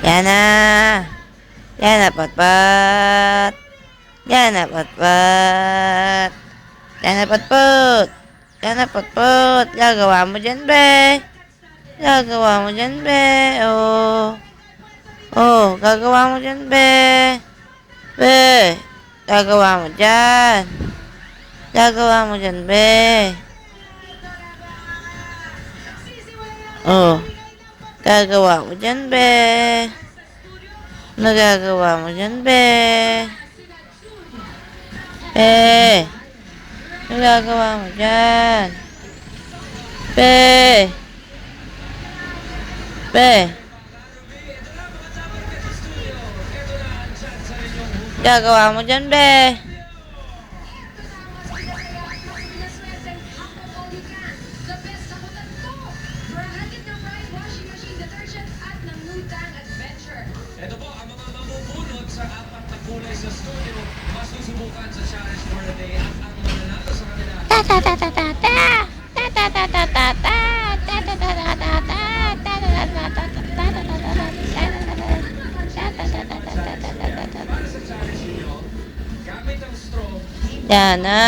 Yan na. Yan na, Potpot. Yan na, Potpot. Yan na, Potpot. Yan na, Potpot. Gagawa mo dyan, be. Gagawa mo dyan, be. Oh. Oh, gagawa mo dyan, be. Be. Gagawa mo dyan. Gagawa mo dyan, be. Oh. Gagawa mo dyan, be. Nagagawa mo dyan, be. Be. Nagagawa mo dyan. Be. Be. Gagawa mo dyan, be. Ito po ang mga mamubunot sa apat na kulay sa studio. Masusubukan sa challenge for the day at ang mananalo sa kanila. Ta ta ta ta ta ta. Ta ta ta ta ta ta. Ta ta ta ta ta ta. Ta ta ta ta ta ta. Ta ta ta ta ta. Para sa challenge niyo, gamit ang straw, Yan na.